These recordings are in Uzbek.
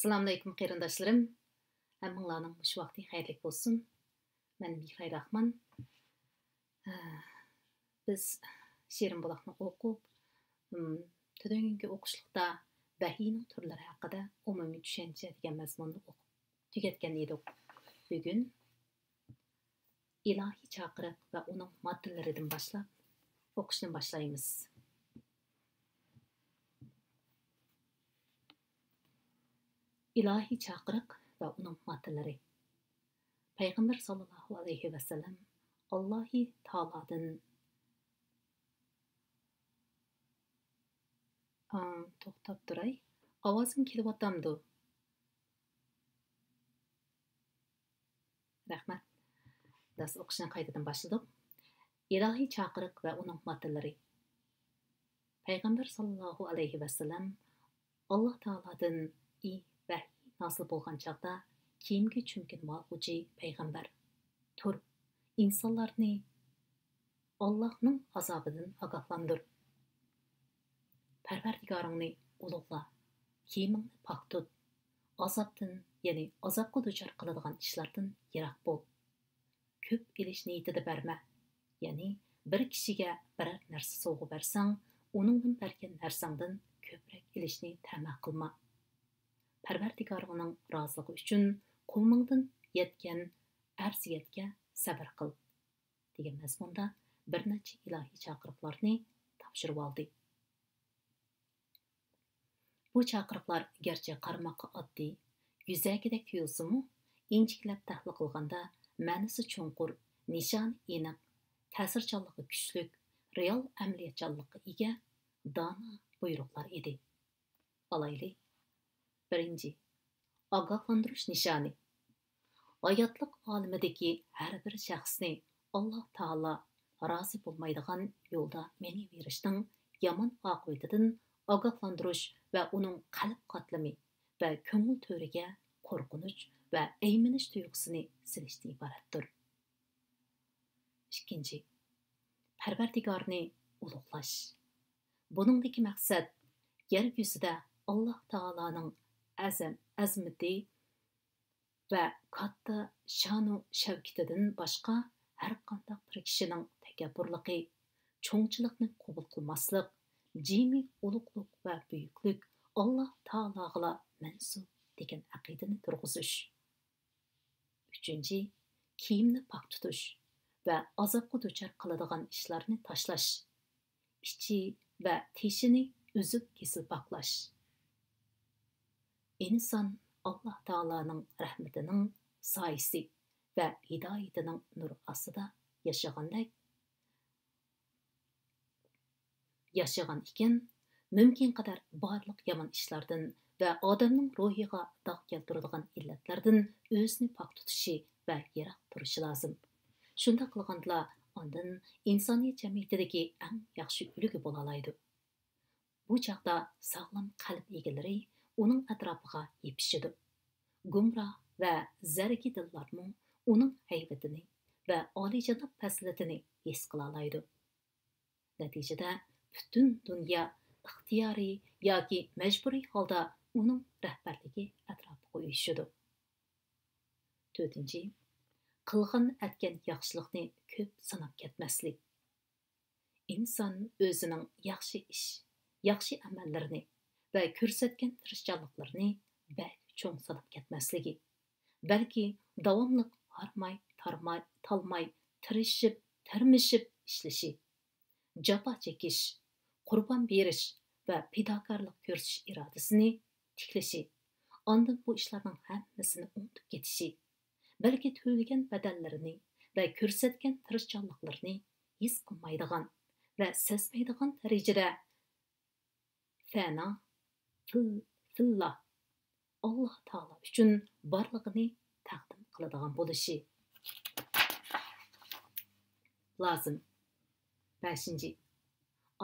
Assalamu alaykum qarindoshlarım. Hammanglarning mush vaqti xayrli bo'lsin. Men Mihray Rahman. Biz Shirin buloqni o'qib, bugungi o'qishlikda bahiyning turlari haqida umumiy tushuncha degan mazmunni o'qib tugatgan edik. Bugun ilohiy chaqiriq va uning moddalaridan boshlab o'qishni boshlaymiz. İlahi çağırıq ve onun maddeleri. Peygamber sallallahu aleyhi ve sellem Allahi Taala'dan to'xtab turay. Ovozim kelyapti. Rahmat. Ders o'qishni qaytadan boshladik. İlahi çağırıq ve onun maddeleri. Peygamber sallallahu aleyhi ve sellem Allah Taala'dan vahiy nasıl bo'lgan chaqda kiyimga cho'mgan ma'qulchi payg'ambar tur insonlarni Allohning azobidan ogohlantir. Parvardigoringni ulug'la, kiyimingni pok tut, azobdan, ya'ni azobga duchor qiladigan ishlardan yiroq bo'l. Ko'p elish niyatida berma, ya'ni bir kishiga biror narsa sovg'a bersang, uningdan bergan narsangdan ko'proq elishni tama qilma. Parvardigoringning roziligi uchun qo'lingdan yetgan arziyatga sabr qil degan mazmunda bir necha ilohiy chaqiriqlarni topshirib oldi. Bu chaqiriqlar garchi qarmoqqa oddiy, yuzagidek tuyulsa-mu, injiklab tahlil qilganda ma'nosi cho'nqur, nishoni aniq, ta'sirchanligi kuchli, real amaliyotchanlikka ega dono buyruqlar edi. Olaylik. Birinci, ogohlantirish nishoni. Hayotlik olamidagi har bir shaxsni Alloh taolo rozi bo'lmaydigan yo'lda meniverishning yomon oqibatidan ogohlantirish va uning qalb qotlami va ko'ngil to'riga qo'rqinch va aymanish tuyg'usini silishdan iboratdir. Ikkinchi, Parvardigorni ulug'lash. Buningdagi maqsad yer yuzida Alloh taoloning azmati va katta shanu shavkitidan boshqa har qanday bir kishining takabburligi, cho'ngchilikni qabul qilmaslik, jimi ulug'lik va buyuklik Alloh taologa mansub degan aqidani turg'izish. Uchinchi, kiyimni pok tutish va azobga duchor qiladigan ishlarni tashlash, ichi va teshini uzib kesil poklash. İnsan Allah Taala'nın rahmetining soyasi va hidoyatining nur ostida yashagan ekan, mumkin qadar barliq yomon ishlardan va odamning ruhiga dog' keltiradigan illatlardan o'zini pok tutishi va yiroq turishi lozim. Shunda qilganda ondan insoniyat jamiyatidagi eng yaxshi ulgi bo'la oladi. Bu chaqda sog'lom qalb egalari uning atrofiga yepishidi. Gumroh va zargi dillarmi uning haybatini va oliyjanob fazilatini his qila oladi. Natijada butun dunyo ixtiyoriy yoki majburiy holda uning rahbarligi atrofiga uyushidi. To'rtinchi, qilgan atgan yaxshilikni ko'p sanab ketmaslik. Inson o'zining yaxshi ish, yaxshi amallarini ve ko'rsatgan tirishchanliklarini cho'ng sanab ketmasligi, balki davomli harmay, talmay, tirmishib ishlashi, jafo chekish, qurbon berish va fidokorlik ko'rsatish irodasini tiklashi, ondan bu ishlarning hammasini unutib ketishi, balki to'lagan badallarini va ko'rsatgan tirishchanliklarini his qilmaydigan va sezmaydigan darajada fana fillah Allah Taala uchun barligini taqdim qiladigan bo'lishi lozim. 5.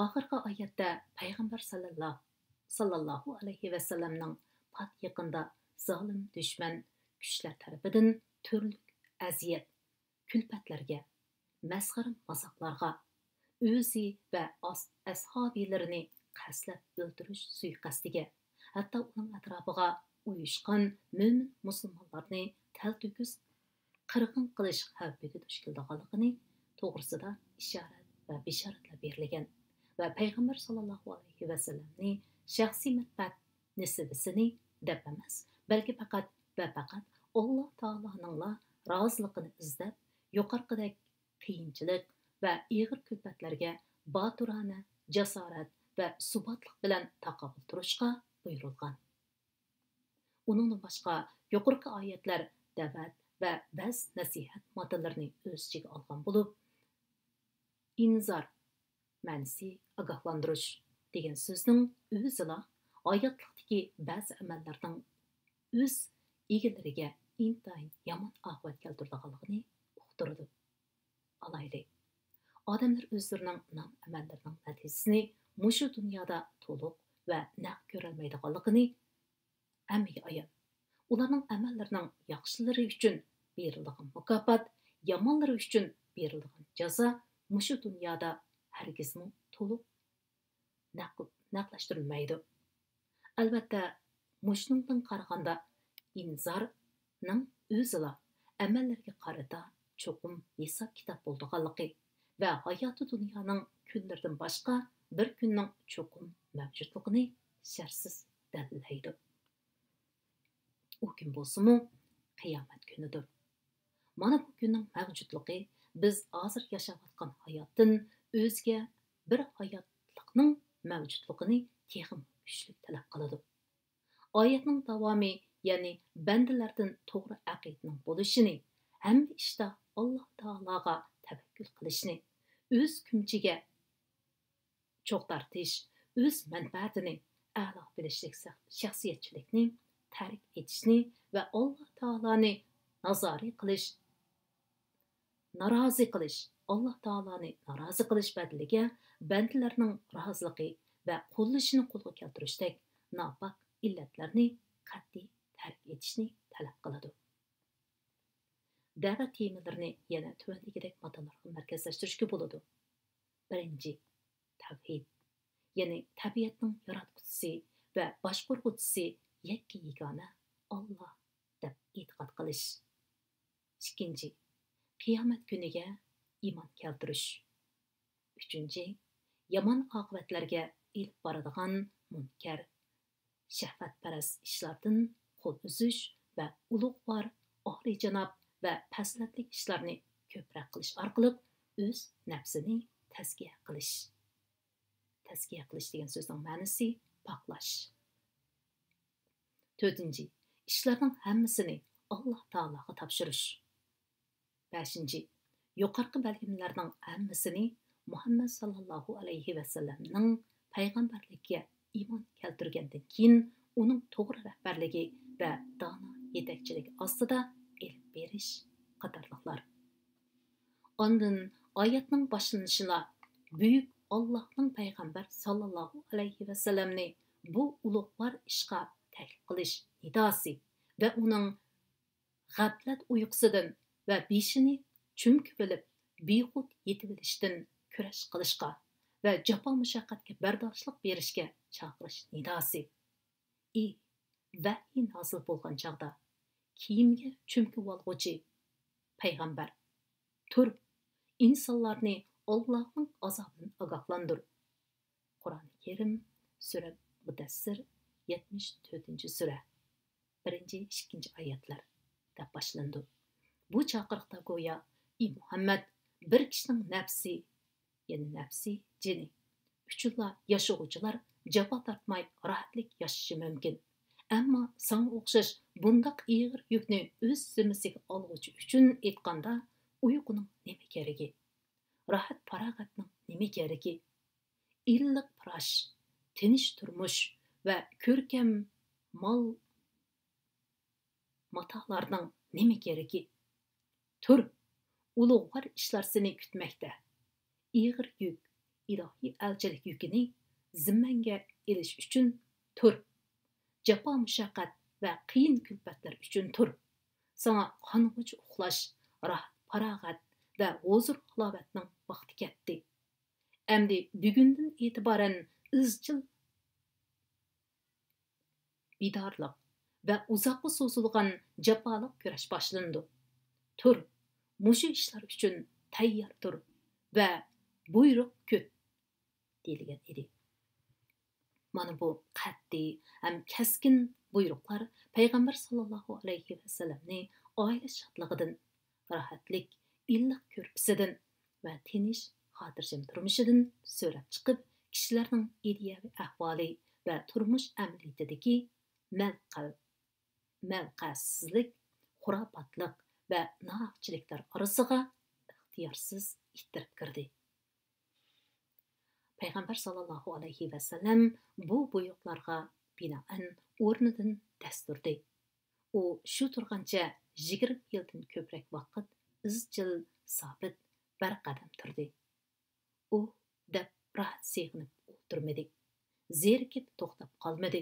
Oxirgi oyatda payg'ambar sallallohu alayhi va sallamning pat yaqinda zolim dushman kuchlar tarafidan turli aziyat, kulfatlarga, masxara mazoqlarga, o'zi va ashabilarini qaslab o'ldirish suiqasdiga, hatto uning atrofiga uyushgan mo'min musulmonlarni talto'kis qirg'in qilish xavfiga duch kelganligini to'g'risida ishorat va bishoratlar berilgan va payg'ambar sollallohu alayhi vasallamni shaxsiy manfaat nisbisini deb emas, balki faqat va faqat Alloh taoloning roziligini izlab, yuqorqidek qiyinchilik va ig'ir kulfatlarga boturona jasorat va subotlik bilan taqobil turishga buyurilgan. Uningdan boshqa yuqorqi oyatlar da'vat va ba'z nasihat modellarini o'z ichiga olgan bo'lib, inzor ma'nosi ogohlantirish degan so'zning o'zila oyatlikdagi ba'zi amallarning o'z egalariga intayin yomon oqibat keltirganligini uqtirdi. Alayli, odamlar o'zlarining nom amallarining natijasini mushu dunyoda to'liq va naq ko'rolmaydiganligini hammaga ayon. Ularning amallarining yaxshilari uchun berilgan mukofot, yomonlari uchun berilgan jazo mushu dunyoda hargizmi to'liq naqlashtirilmaydi. Albatta, mushundan qaraganda inzorning o'zila amallarga qarata cho'qim hisob kitob bo'lganligi va hayoti dunyoning kunlaridan boshqa bir kunning cho'qim mavjudligini shartsiz dalillaydi. U kun bo'lsa-mu qiyomat kunidir. Mana bu kunning mavjudligi biz hozir yashayotgan hayotdan o'zga bir hayotlikning mavjudligini texim kuchli talab qiladi. Oyatning davomi, ya'ni bandalardan to'g'ri aqidaning bo'lishini, hamma ishda Alloh taologa tavakkul qilishni, o'z kumchiga cho'q tortish, o'z manfaatini a'lo bilishlik shaxsiyatchilikni tark etishni va Alloh taoloni Alloh taoloni norozi qilish badaliga bandalarning roziligi va qo'llashini qo'lga keltirishdek nopok illatlarni qat'iy tark etishni talab qiladi. Da'vat temalarini yana tuvandagidek modellarga markazlashtirishga bo'ladi. Birinchi, tavhid, ya'ni tabiatning yaratquchisi va boshqaruvchisi yakka yagona Alloh deb e'tiqod qilish. Ikkinchi, qiyomat kuniga iymon keltirish. Uchinchi, yomon oqibatlarga ilib boradigan munkar, shahvatparast ishlardan qo'l uzish va ulug'vor, olijanob va fazilatli ishlarni ko'proq qilish orqali o'z nafsini tazkiya qilish. Tazkiya qilish degan so'zning ma'nosi poklash. To'rtinchi, ishlarning hammasini Alloh taologa topshirish. Beshinchi, yuqorqi belgilarning hammasini Muhammad sallallohu alayhi vasallamning payg'ambarligiga iymon keltirgandan keyin uning to'g'ri rahbarligi va dono yetakchiligi ostida elib berish qatorliqlar. Ondan oyatning boshlanishida buyuk Allohning payg'ambar sallallohu alayhi vasallamni bu ulug'vor ishga taklif qilish nidosi va uning g'aflat uyqusidan va beshini cho'mkib bilib bexud yetib olishdan kurash qilishga va jafo mushaqqatga bardoshlik berishga chaqirish nidosi. Vahiy hosil bo'lgan chog'da kiyimga cho'mkib olg'uchi payg'ambar tur, insonlarni Allohning azobidan ogohlantir. Qur'oni Karim sura Mudassir 74-sura 1-2 oyatlar deb boshlandi. Bu chaqiriqda go'yo Muhammad bir kishining nafsi, ya'ni nafsi jini uchunla yashovchilar jafo tortmay rohatlik yashashi mumkin. Ammo sana o'xshash bundaq ig'ir yukni o'z zimmasiga olg'uchi uchun aytganda uyquning nima keragi? Rahat farog'atning nima keragi? Illiq firash, tinch turmush va ko'rkam mol matolarning nima keragi? Tur, ulug'vor ishlar seni kutmoqda. Ig'ir yuk, ilohiy elchilik yukini zimmanga elish uchun tur. Jafo mushaqqat va qiyin kulfatlar uchun tur. Sana qong'uch uxlash, rahat farog'at va huzur halovatning vaqti ketdi. Endi bugundan e'tiboran izchil bidorlik ve uzoqqa so'zilgan jafoliq kurash boshlandi. Tur, mushu ishlar uchun tayyor tur va buyruq kut deyilgan edi. Mana bu qat'iy ham keskin buyruqlar payg'ambar sallallohu alayhi vasallamni oila shodligidan, rohatlik, illiq ko'rpisidan va tinch xotirjam turmushidan so'rab chiqib, kishilarning ideyaviy ahvoli va turmush amaliyotidagi mavqasizlik, xurofotlik va nohaqchiliklar orasiga ixtiyorsiz ittirib kirdi. Payg'ambar sallallohu alayhi vasallam bu buyruqlarga binoan o'rnidan dasturdi. U shu turgancha 20 yildan ko'proq vaqt izchil, sobit, barqadam turdi. U deb rahat seg'inib o'tirmadi. Zerikib to'xtab qolmadi.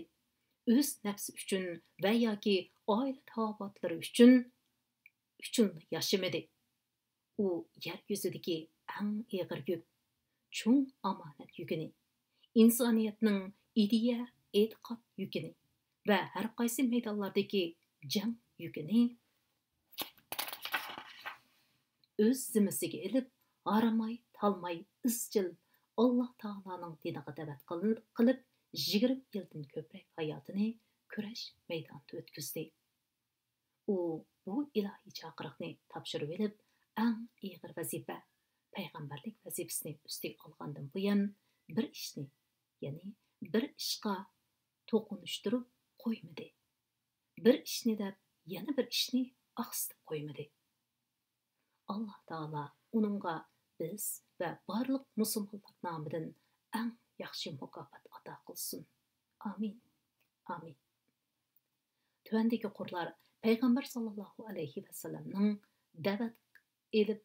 O'z nafsi uchun va yoki oila taobotlari uchun yashamadi. U yer yuzidagi eng ig'ir yuk, cho'ng omonat yukini, insoniyatning ideya, e'tiqod yukini va har qaysi maydonlardagi jang yukini o'z zimmasiga ilib, aramay, talmay, izchil Alloh taoloning diniga da'vat qilib, 20 yildan ko'proq hayotini kurash maydonida o'tkazdi. U bu ilohiy chaqiriqni topshirib olib, eng ig'ir vazifa, payg'ambarlik vazifasini ustiga olgandan buyon bir ishni, ya'ni bir ishqa to'qinishtirib qo'ymadi. Bir ishni deb yana bir ishni oqsitib qo'ymadi. Alloh taolo uningga biz va barliq musulmonlar nomidan eng yaxshi mukofot ato qilsin. Amin. Amin. Tuvandagi qurlar payg'ambar sallallohu alayhi vasallamning da'vat elib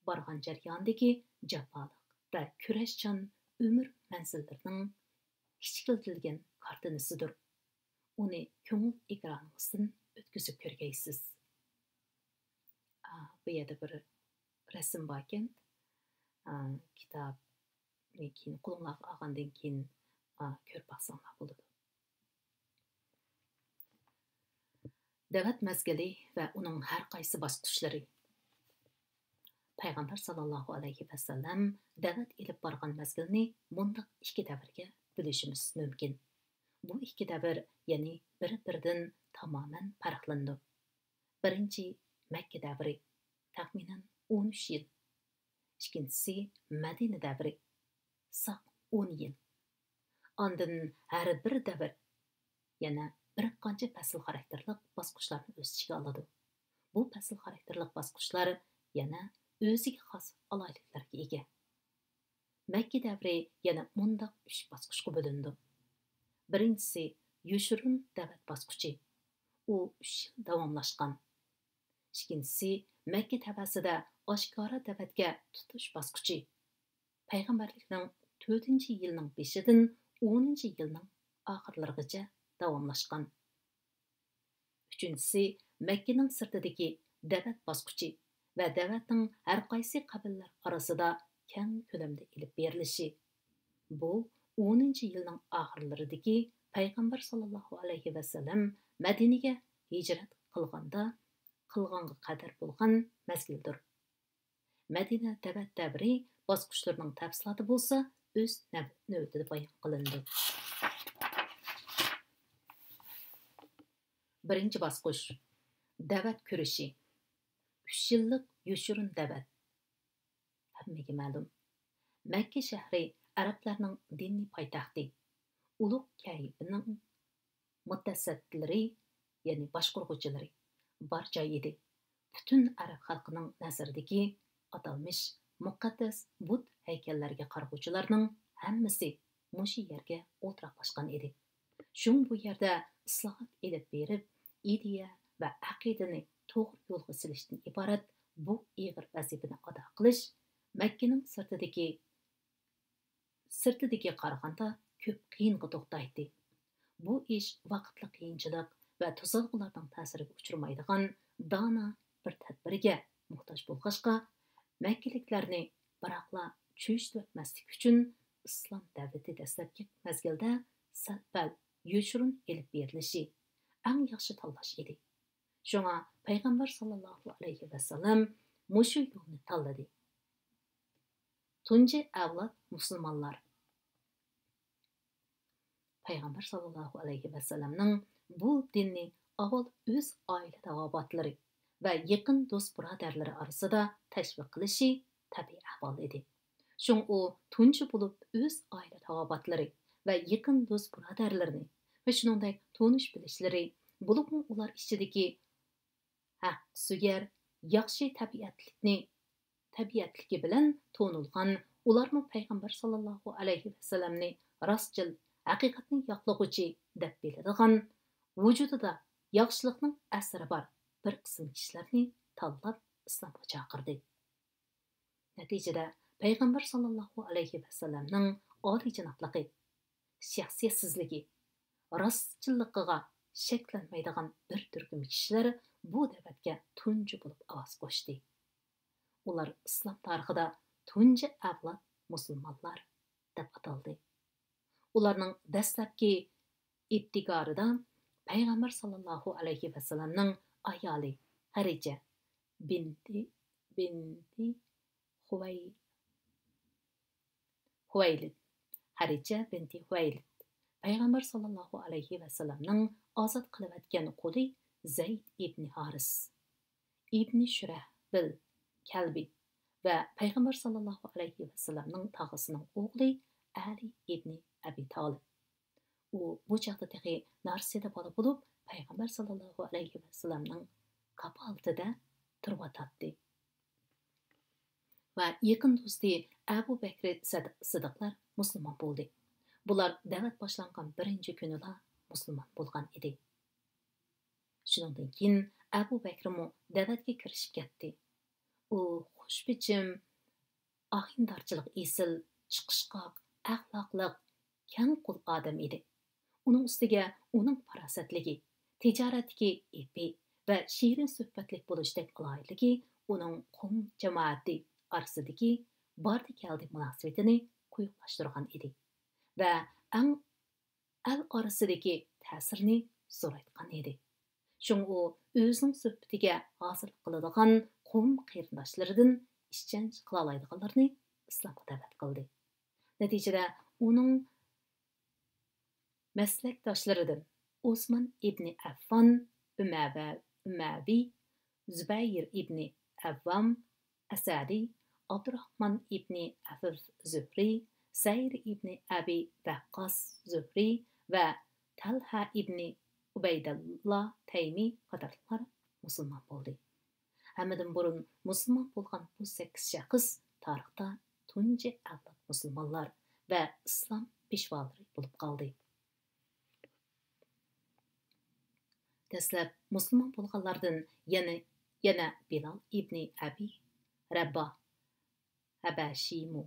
borgan jarayondagi jafoliq va kurashchan umr manzillarining kichikiltirilgan kartinasidir. Uni ko'ngil ekraningizdan o'tkazib ko'rgaysiz. Bu yerda bir rasm bor ekan. Kitobni keyin qo'linglarga olgandan keyin ko'rib baxsanglar bo'ladi. Da'vat mazgili va uning har qaysi bosqichlari. Payg'ambar sallallohu alayhi vasallam da'vat elib borgan mazgilni bundoq ikki davrga bo'lishimiz mumkin. Bu ikki davr, ya'ni bir-biridan tamoman farqlandi. Birinchi Makka davri, taxminan 13 yil. İkincisi Madina davri, saq 10 yil. Ondan har bir davr yana bir qancha fasl xarakterlik bosqichlarni o'z ichiga oladi. Bu fasl xarakterlik bosqichlar yana o'ziga xos alohidliklarga ega. Makka davri yana mundaq 3 bosqichga bo'lindi. Birinchisi Yushurun da'vat bosqichi. U 3 yil davomlashgan. İkincisi Makka tavasida oshkora da'vatga tutish bosqichi. Payg'ambarlikning 4-yilning beshidan 10-yilning oxirlarigacha davomlashgan. Üçüncüsü Makkaning sirtidagi da'vat bosqichi va da'vatning har qaysi qabillar orasida keng ko'lamda ilib berilishi. Bu 10-yilning oxirlaridagi payg'ambar sallallohu alayhi vasallam Madinaga hijrat qilganga qadar bo'lgan mazgildir. Madina da'vat davri bosqichlarining tafsiloti bo'lsa, o'z navbatida bayon qilindi. Birinchi bosqich da'vat ko'rishi. 3 yillik Yushurun da'vat. Hammaga ma'lum. Makka shahri arablarning diniy poytaxti. Ulug' Kaybining mutasaddilari, ya'ni boshqurg'uvchilari bor joy edi. Butun arab xalqining nazaridagi atalmish muqaddas but haykallariga qarg'uvchilarning hammasi mushu yerga o'tiraqlashgan edi. Shung bu yerda islohot elib berib, ideya va aqidani to'g'ri yo'lga silishdan iborat bu ig'ir vazifani ado qilish Makkaning sirtidagi qaraganda ko'p qiyinga to'xtaydi. Bu ish vaqtli qiyinchilik va tuzalg'ularning ta'siriga uchramaydigan dona bir tadbirga muhtoj bo'lg'achqa, Makkaliklarni biroqla cho'chitmaslik uchun islom davlati dastlabki mazgilda sal-pal yo'shurun elib berilishi, eng yaxshi tanlash edi. Shunga payg'ambar sallallohu alayhi vasallam mushu yo'lni tanladi. Tunji avlod musulmonlar. Payg'ambar sallallohu alayhi vasallamning bu dinni avval o'z oila tavobatlari va yaqin do'st birodarlari orasida tashviq qilishi tabiiy ahvol edi. Shung u tunji bo'lib o'z oila tavobatlari va yaqin do'st birodarlarini va shuningdek tonish bilishlari bo'lib ular ichidagi haq sugar yaxshi tabiatligi bilan to'nilgan ularni payg'ambar sallallohu alayhi vasallamni rostchil haqiqatni yoqlag'uchi deb biladigan vujudida yaxshilikning asri bor bir qism kishilarni tanlab islomga chaqirdi. Natijada payg'ambar sallallohu alayhi vasallamning oliyjanobligi, shaxsiyatsizligi, rostchilligiga shaklanmaydigan bir turkum kishilar bu da'vatga tunji bo'lib ovoz qo'shdi. Ular islom tarixida tunji avlod musulmonlar deb ataldi. Ularning dastlabki ibtigorida payg'ambar sallallohu alayhi vasallamning ayoli Xarija binti Huvaylid payg'ambar sallallohu alayhi vasallamning ozod qilib etgan quli Zayd ibn Haris ibn Shurahbil Kalbi va payg'ambar sallallohu alayhi vasallamning tog'asining o'g'li Ali ibn Abi Talib. U bu chaqda tehi narsida bola bo'lib, payg'ambar sallallohu alayhi vasallamning kapolatida turvatadi. Va yaqin do'sti Abu Bakr Siddiqlar musulmon bo'ldi. Bular da'vat boshlangan birinchi kunida musulmon bo'lgan edi. Shundan keyin Abu Bakrmu da'vatga kirishib ketdi. U xushbichim, ahindorchilik esil, chiqishqoq, axloqliq, kang qo'l odam edi. Uning ustiga uning farosatligi, tijoratdagi epi va shirin suhbatlik bo'lishdek aloyligi uning qum jamoati orasidagi bordi keldi munosabatini quyuqlashtirgan edi va al orasidagi ta'sirini zo'raytgan edi. Shung u o'zining suhbatiga hozir qiladigan qum qarindoshlaridan ishchanch qila oladiganlarni islomga da'vat qildi. Natijada uning maslakdoshlaridan Osman ibn Affon, Umavi, Zubayr ibn Avvam, Asadi, Abdurrahman ibn Afif Zuhri, Sayr ibn Abi Waqqas Zuhri va Talha ibn Ubaydullah Taymi qatorliqlar musulmon bo'ldi. Hammadan burun musulmon bo'lgan bu 8 shaxs tarixda tunji avlod musulmonlar va islom peshvolari bo'lib qoldi. Dastlab musulmon bo'lganlardan yana Bilal ibn Abi Rabah Habashimu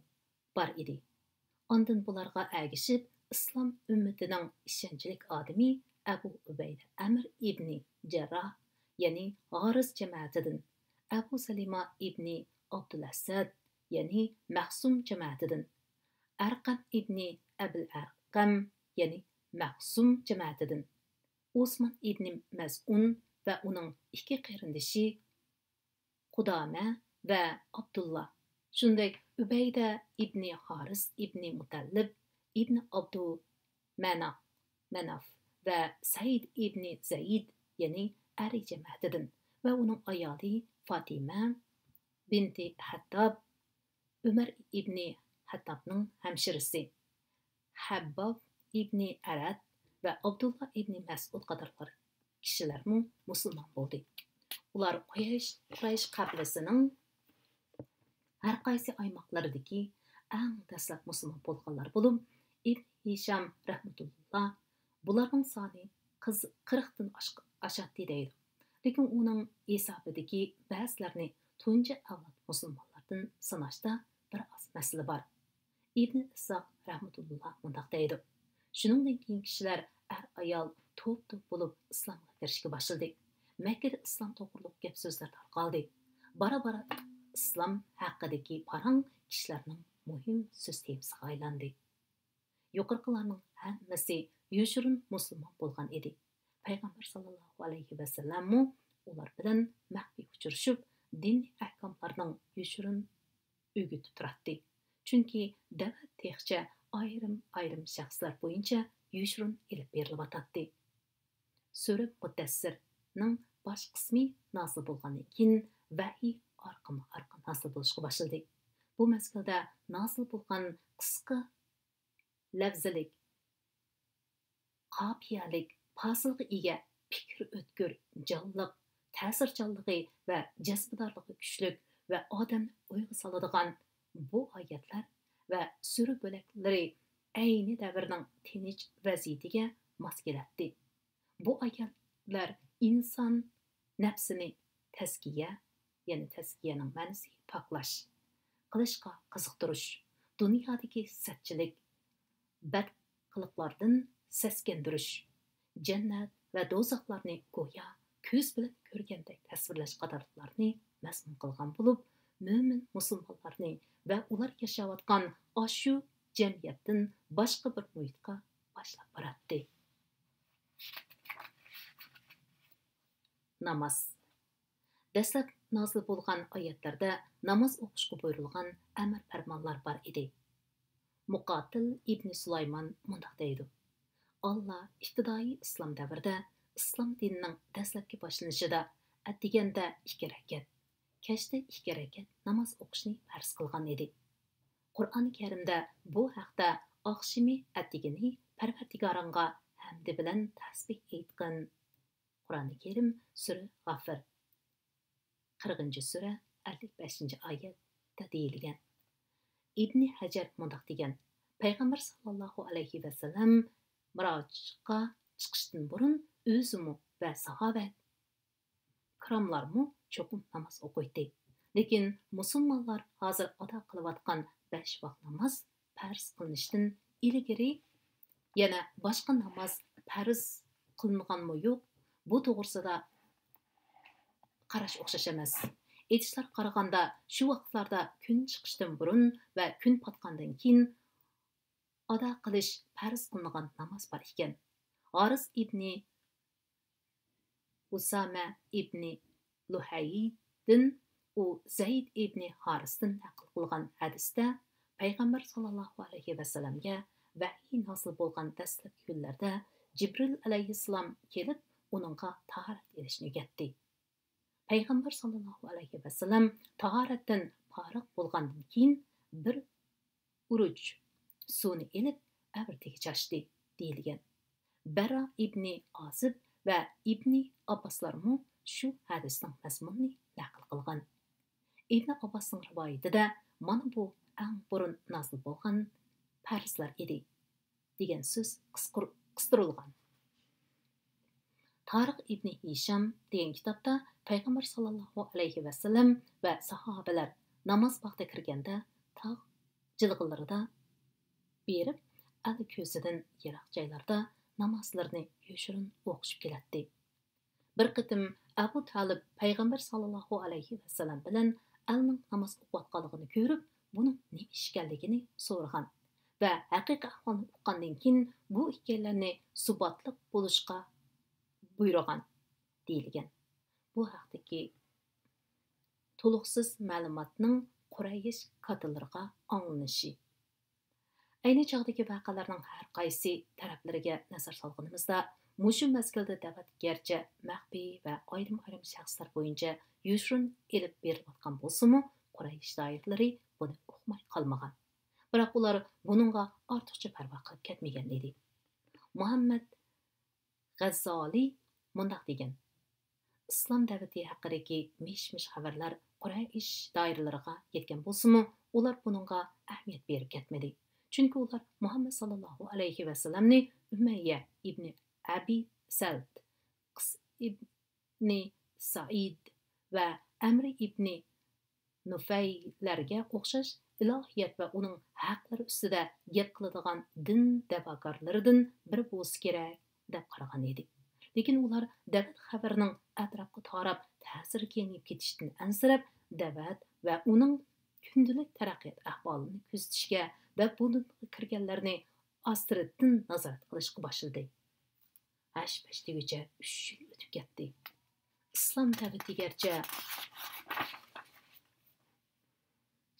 bar edi. Ondan bularga ergishib islom ummatining ishonchlik odami Abu Ubayda Amr ibn Jarrah, ya'ni G'oriz jamoatidan, Abu Salima ibn Abdulasad, ya'ni Mahsum jamoatidan, Arqam ibn Abil Arqam, ya'ni Mahsum jamoatidan, Osman ibn Mas'un va uning ikki qarindoshi Qudama va Abdullah, shunday Ubayda ibn Haris ibn Mutallib ibn Abdu Manaf va Said ibn Zayd, ya'ni Ali jamoatidan va uning ayoli Fatima binti Hattab, Umar ibn Hattabning hamshirisi Habbab ibn Arad va Abdullah ibn Mas'ud qatorlar kishilarmi musulmon bo'ldi. Ular Quraysh qabilasining har qaysi aymoqlaridagi eng dastlab musulmon bo'lganlar bo'lib, Ibn Hisham rahmatulloh bularning soni 40 dan oshadi deydi. Lekin uning hisobidagi ba'zilarni tunji avlod musulmonlardan sanashda bir oz masala bor. Ibn Isoq rahmatulloh mundaq deydi. Shuningdek keyin kishilar ayol to'p bo'lib islomga kirishga boshladi. Makkada islom to'g'riliq gap so'zlar tarqaldi. Bara islom haqidagi parang kishilarning muhim so'z tepsiga aylandi. Yuqorqilarning hammasi yoshirin musulmon bo'lgan edi. payg'ambar sallallohu alayhi vasallammu ular bilan maxfiy uchrashib din ahkomlarining yoshirin o'rgatib turadi. Chunki da'vat texcha ayrim shaxslar bo'yicha yoshirin ilib berilyotadi. Sura Mudassirning bosh qismi nozil bo'lgandan keyin vahiy orqama-orqa nozil bo'lishga boshladi. Bu mezgilda nozil bo'lgan qisqa lafzilik, qafiyalik, fasilga ega, fikr o'tkir, jonliq, ta'sirchanligi va jazbdorligi kuchli va odamni o'yga soladigan bu oyatlar va sura bo'laklari ayni davrning tinch vaziyatiga mos keladi. Bu oyatlar inson nafsini tazkiya, ya'ni tazkiyaning ma'nosi poklash, qilishga qiziqtirish, dunyodagi satchilik, bad qiliqlardan saskandirish, jannat va do'zaxlarni go'yo ko'z bilan ko'rgandek tasvirlash qatorliqlarni mazmun qilgan bo'lib, mo'min musulmonlarni va ular yashayotgan shu jamiyatdan boshqa bir muhitga boshlab boradi. Namoz. Dastlab nozil bo'lgan oyatlarda namoz o'qishga buyurilgan amr farmonlar bor edi. Muqotil ibn Sulaymon mundoq deydi: Allah ibtidoiy islom davrida islom dinining dastlabki boshlanishida atdiganda 2 rakat, kechda 2 rakat namoz o'qishni farz qilgan edi. Qur'oni Karimda bu haqda oqshimi atdigini Parvardigoringga hamdi bilan tasbih aytqin. Qur'oni Karim sura G'afir 40-sura 55-oyatda deyilgan. İbn Hajar mundoq degan: Payg'ambar sallallohu alayhi vasallam mirojga chiqishdan burun o'zimi va sahobat kiromlarmi cho'qim namoz o'qiydi. Lekin musulmonlar hozir ado qilayotgan 5 vaqt namoz farz qilinishdan ilgari yana boshqa namoz farz qilinganmi yo'q, bu to'g'risida qarash o'xshash emas. Aytishlar qaraganda shu vaqtlarda kun chiqishdan burun va kun patgandan keyin ado qilish farz qilingan namoz bor ekan. Haris ibn Usama ibn Luhaydin u Zayd ibn Harisdan naql qilgan hadisda payg'ambar sallallohu alayhi vasallamga vahiy nozil bo'lgan dastlabki kunlarda Jibril alayhissalom kelib uningga tahorat elishni o'rgatdi. Payg'ambar sallallohu alayhi vasallam tahoratdan fariq bo'lgandan keyin bir uruj suvni elib avratiga chashdi deyilgan. Bara ibn Azib va ibn Abboslarmu shu hadisning mazmunini naql qilgan. Ibn Abbosning rivoyatida mana bu eng burun nozil bo'lgan farzlar edi degan so'z qisqirilgan. Tariq ibn Hisham degan kitobda payg'ambar sallallohu alayhi vasallam va sahobalar namoz vaqti kirganda tog' jilg'alarida berib, ali ko'zidan yiroq joylarda namozlarni yoshirin o'qishib keladi. Bir qitim Abu Talib payg'ambar sallallohu alayhi vasallam bilan alning namoz o'qiyotganligini ko'rib, buning nima ish ekanligini so'ragan va haqiqiy ahvolni uqqandan keyin bu ikkilarni subatliq bo'lishga buyurgan deyilgan. Bu haqdagi to'liqsiz ma'lumotning Quraysh katalariga anglanishi. Ayni chog'dagi voqealarning har qaysi taraflariga nazar solganimizda, mushu mazgilda da'vat garchi maxfiy va ayrim shaxslar bo'yicha yoshirin elib berilayotgan bo'lsa-mu, Quraysh doiralari buni o'qmay qolmagan. Biroq ular buningga ortiqcha parvo qilib ketmagan edi. Muhammad G'azzoli mundoq degan: islom da'vati haqidagi mish-mish xabarlar Quraysh doiralariga yetgan bo'lsa-mu, ular buningga ahamiyat berib ketmadi. Chunki ular Muhammad sallallohu alayhi vasallamni Umayya ibn Abi Salt, Qis ibn Said va Amr ibn Nufaylarga o'xshash ilohiyat va uning haqlari ustida gap qiladigan din da'vogarlaridan biri bo'lsa kerak deb qaragan edi. Lekin ular da'vat xabarining atrofga tarab ta'sir kengayib ketishdan ansirab, da'vat va uning kundalik taraqqiyot ahvolini kuzatishga va bunga kirganlarni asridan nazorat qilishga boshladi. Hash-pash deguncha 3 yil o'tib ketdi. İslam davati gerçi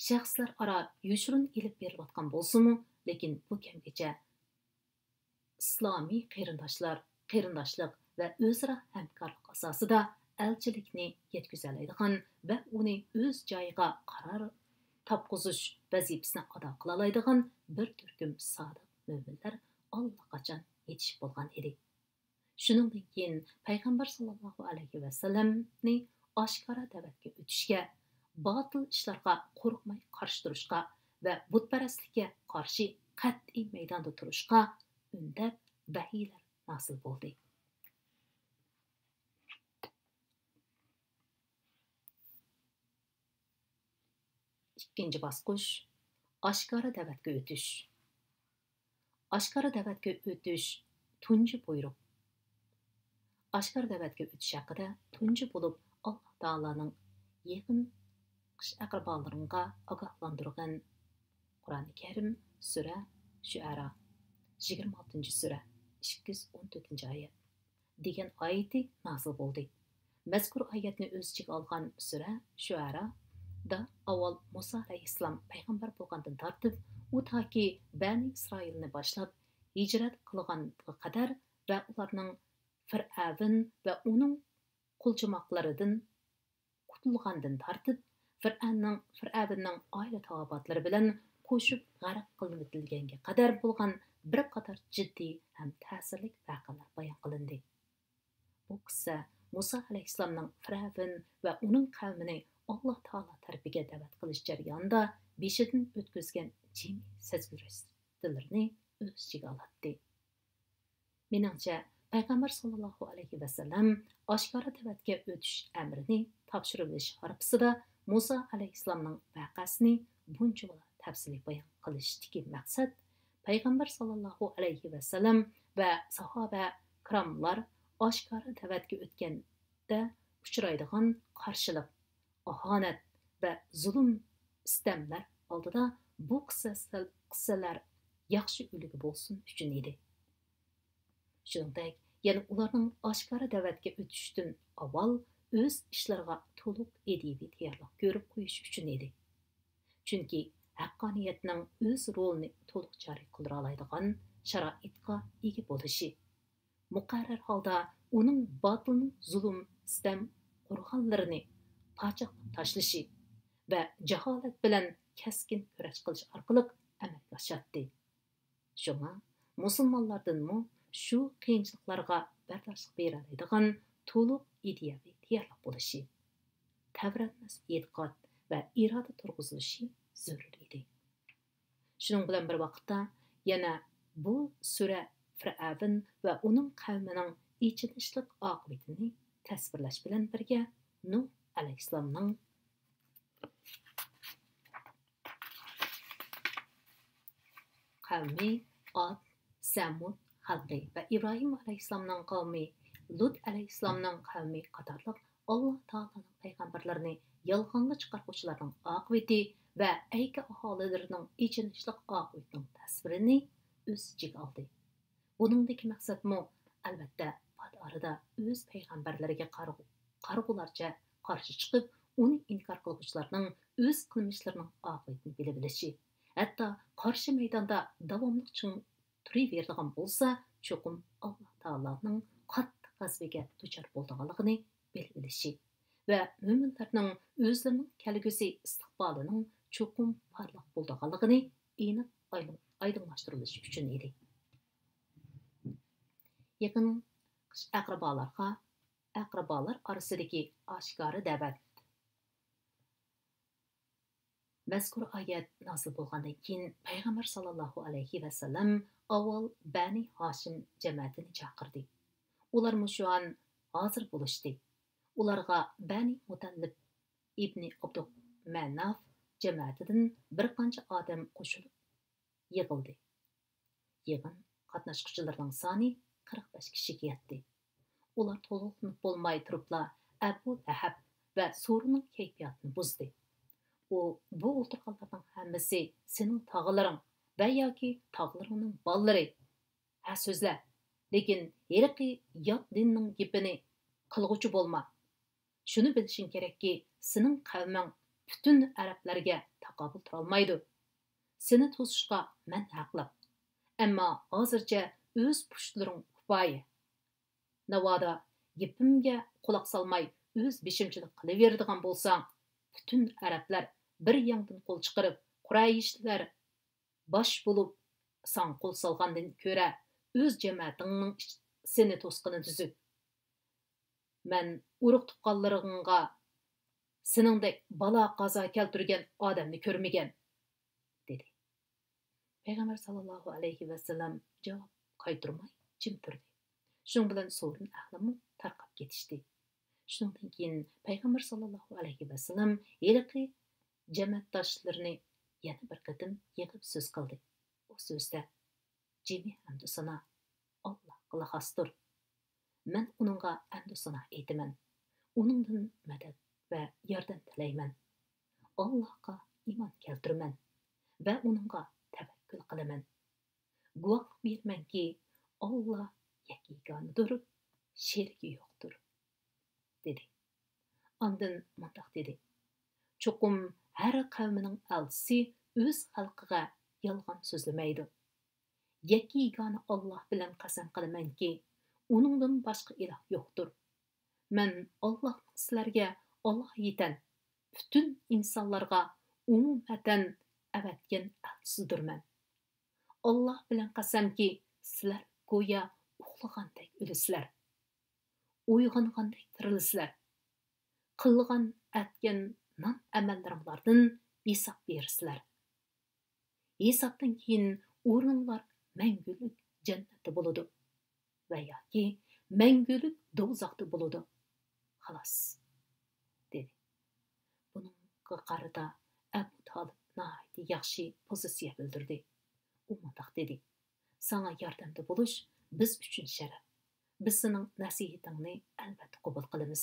shaxslar aro yo'shirin ilib berilayotgan bo'lsa-mu, lekin bu kamgacha islomiy qarindoshlik va o'zaro hamkorlik asosida elchilikni yetkazoladigan va uni o'z joyiga qaror topqizish vazifasini ado qila oladigan bir turkum sodiq mo'minlar allaqachon yetishib bo'lgan edi. Shuningdan keyin payg'ambar sollallohu alayhi vasallamni oshkora da'vatga o'tishga, botil ishlarga qo'rqmay qarshi turishga va butparastlikka qarshi qat'iy maydonda turishga undab vahiylar hosil bo'ldi. İkinci basqıç oshkora da'vatga o'tish. Oshkora da'vatga o'tish tunji buyruq. Oshkora da'vatga o'tish haqida tunji bo'lib Alloh taolaning yaqin aqrabolarimga ogohlantirgan Qur'oni Karim sura Shuara 26-sura 214-oyat degan oyati nazil bo'ldi. Mazkur oyatni o'z ichiga olgan sura Shuara da avval Musa alayhissalom payg'ambar bo'lgandan tortib, u toki Bani Isroilni boshlab hijrat qilganga qadar va ularning Fir'avn va uning qulchumoqlaridan qutulgandan tortib, Fir'avnning oila tavobatlari bilan qo'shib g'arq qilib o'tilganga qadar bo'lgan bir qator jiddiy ham ta'sirli voqealar bayon qilindi. Bu qissa Musa alayhissalomning Fir'avn va uning qavmini Alloh taolo tarafiga da'vat qilish jarayonida beshidan o'tkazgan jimi sezgirishlarni o'z ichiga oladi. Meningcha, payg'ambar sollallohu alayhi vasallam oshkora da'vatga o'tish amrini topshirilish arafasida Musa alayhissalomning voqeasini bunchalar tafsiliy bayon qilishdagi maqsad payg'ambar sollallohu alayhi vasallam va sahoba kiromlar oshkora da'vatga o'tganda uchraydigan qarshilik, ahonat va zulm istamlar oldida bu qissalar yaxshi ulgu bo'lsin uchun edi. Shuningdek, yana ularning oshkora da'vatga o'tishdan avval o'z ishlariga to'liq edibiy tayyorlik ko'rib qo'yish uchun edi. Chunki haqqoniyatning o'z rolini to'liq joriy qildira oladigan sharoitga ega bo'lishi, muqarrar holda uning botilning zulm istam qo'rg'onlarini pachaqlab tashlashi va jaholat bilan keskin kurash qilish orqali amalga oshadi. Shunga musulmonlardanmi shu qiyinchiliklarga bardoshlik bera oladigan to'liq ideyaviy tayyorlik bo'lishi, tavratmas e'tiqod va iroda turg'izilishi zarur edi. Shuning bilan bir vaqtda yana bu sura Fir'avn va uning qavmining ichinishlik oqibatini tasvirlash bilan birga Nuh alayhissalomning qavmi Ad, Samud xalqi va Ibrohim alayhissalomning qavmi Lut alayhissalomning qavmi qatorliq Alloh taolaning payg'ambarlarini yolg'onga chiqaruvchilarning oqibati va ayka aholilarining ichinishlik oqibatining tasvirini o'z ichiga oldi. Buningdagi maqsadmi albatta pat orada o'z payg'ambarlariga qarg'ularcha qarshi chiqib, uni inkor qiluvchilarning o'z qilmishlarining oqibatini bilib bilishi, hatto qarshi maydonda davomli turaveradigan bo'lsa, cho'qim Alloh taolaning qattiq g'azabiga duchor bo'lganligini bilib bilishi va mo'minlarning o'zlarining kelgusi istiqbolining cho'qim porloq bo'lganligini aniq oydinlashtirish uchun edi. Yaqin aqrabolar orasidagi oshkora da'vat. Mazkur oyat nozil bo'lgandan keyin payg'ambar sollallohu alayhi vasallam avval Bani Hoshim jamoatini chaqirdi. Ular mushuan hozir bo'lishdi. Ularga Bani Mutallib ibn Abdumannaf jamoatidan bir qancha odam qo'shilib yig'ildi. Yig'in qatnashuvchilarining soni 45 kishiga yetdi. Ular to'liqlanib bo'lmay turibla Abu Lahab va Surning kayfiyatini buzdi. Bu o'tirganlarning hammasi sening tog'laring va yoki tog'laringning bolalari. Ha so'zla, Lekin heriqi yot dinning gepini qilg'uchi bo'lma. Shuni bilishing kerakki, sening qavming butun arablarga taqobil turolmaydi. Seni to'sishga men haqli. Ammo hozircha o'z pushtlaring kifoya. Navoda gepimga quloq solmay o'z beshimchilik qilaveradigan bo'lsang, butun arablar bir yangdan qo'l chiqarib, Qurayishlar bosh bo'lib san qo'l solgandan ko'ra o'z jamoatingning seni to'sqini tuzuk. Men urug' tuqqanlaringga seningdek balo qazo keltirgan odamni ko'rmagan, dedi. Payg'ambar sallallohu alayhi vasallam javob qaytarmay jim turdi. Shuning bilan so'rin ahli tarqab ketishdi. Shundan keyin Payg'ambar sallallohu alayhi vasallam heliqi jamoatdoshlarini yana bir qatim yig'ib so'z qildi. O so'zda jimi hamdu sana Allohga xosdir. Men uningga hamdu sana aytaman. Uningdan madad va yordam tilayman. Allohga iymon keltiraman va uningga tavakkul qilaman. Guvohlik bermanki, Alloh yakkigonidir, sherigi yo'qdir, dedi. Ondan mundaq dedi. Cho'qim har qavmining elchisi o'z xalqiga yolg'on so'zlamaydi. Yakkigoni Alloh bilan qasam qilamanki, uningdan boshqa iloh yo'qdir. Men Allohning sizlarga Alloh yetan, butun insonlarga umumatan avatgan elchisidirman. Alloh bilan qasamki, sizlar go'yo uxlagandek o'lisizlar. Uyg'ongandek tirilisizlar. Qilgan atgan nam amallaringlardan hisob bersizlar. Hisobdan keyin o'rinlar mangulik jannatda bo'ladi va yoki mangulik do'zaxda bo'ladi. Xolos, dedi. Buningga qarata Abu Talib nihoyatda yaxshi pozitsiya bildirdi. U mundaq dedi. Sana yordamda bo'lish biz uchun sharaf. Biz sening nasihatingni albatta qabul qilamiz.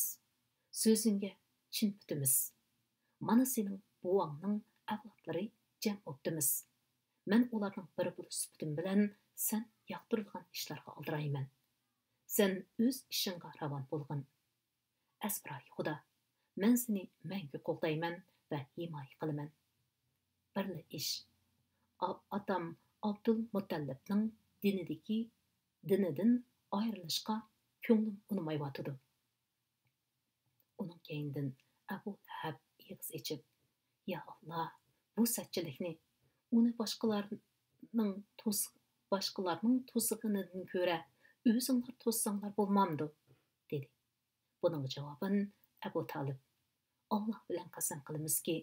So'zingga chin tutamiz. Mana sening buvangning avlodlari jam o'tdimiz. Men ularning biri bo'lish sifatim bilan sen yoqtirilgan ishlarga oldirayman. Sen o'z ishingga ravon bo'lgin. Asbroy Xudo, men seni mangu qo'llayman va himoya qilaman. Birli ish. Otam Abdul Mutallibning dinidan ayrilishga ko'nglim unmayotidi. Uning keyindan Abu Lahab ig'iz ichib, "Ya Alloh, bu satchilikni uni boshqalarning to'sig'idan ko'ra o'zinglar to'ssanglar bo'lmamdi", dedi. Buning javoban Abu Talib, "Alloh bilan qasam qilamizki,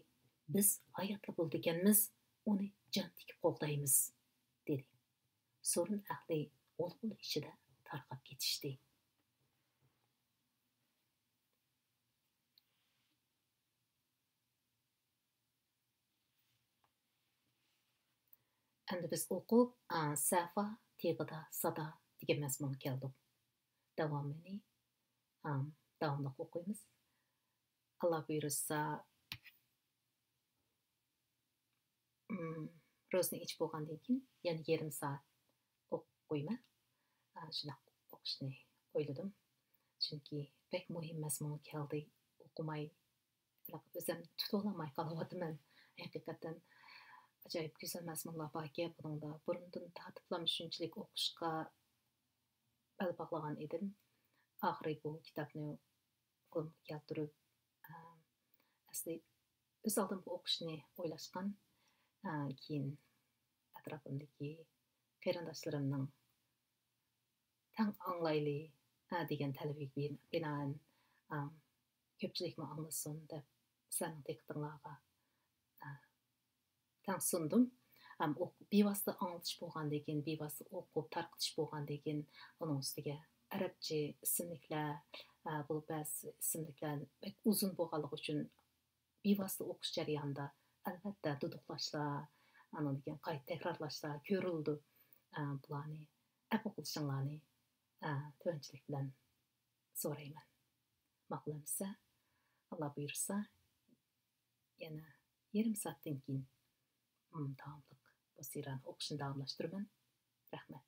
biz hayotli bo'lganmiz, uni jon tikib qo'llaymiz", dedi. So'rin ahli o'lg'ul ichida tarqab ketishdi. Endi biz o'qib, Safa teg'ida sada degan mazmunga keldik. Davomini davomli o'qiymiz. Alloh buyursa, ro'zni ichib bo'lgandan keyin yana yarim soat o'qiyman. Shunday o'qishni o'yladim. Chunki pek muhim mazmun keldi. O'qimay, o'zim tutolmay qolyapman. Haqiqatan ajoyib go'zal mazmunlar borki, buningda burundan tatiblam shunchalik o'qishga bel bog'lagan edim. Oxiri bu kitobni qo'limga keltirib, asli o'z oldim bu o'qishni o'ylashgan. Keyin atrofimdagi qarindoshlarimning tang anglayli degan talabiga binoan ko'pchilikmi anglasin deb sizlarning diqqatinglarga tang sundim. Bevosita anglatish bo'lgandan keyin, bevosita o'qib tarqitish bo'lgandan keyin uning ustiga arabcha ismliklar, bu ba'zi ismliklar uzun bo'lganligi uchun bevosita o'qish jarayonida albatta duduqlashlar, degan qayta takrorlashlar ko'rildi. Bularni afu qilishinglarni tuvanchilik bilan so'rayman. Ma'qullansa, Alloh buyursa, yana yarim soatdan keyin davomli bu sirani o'qishni davomlashtiraman. Rahmat.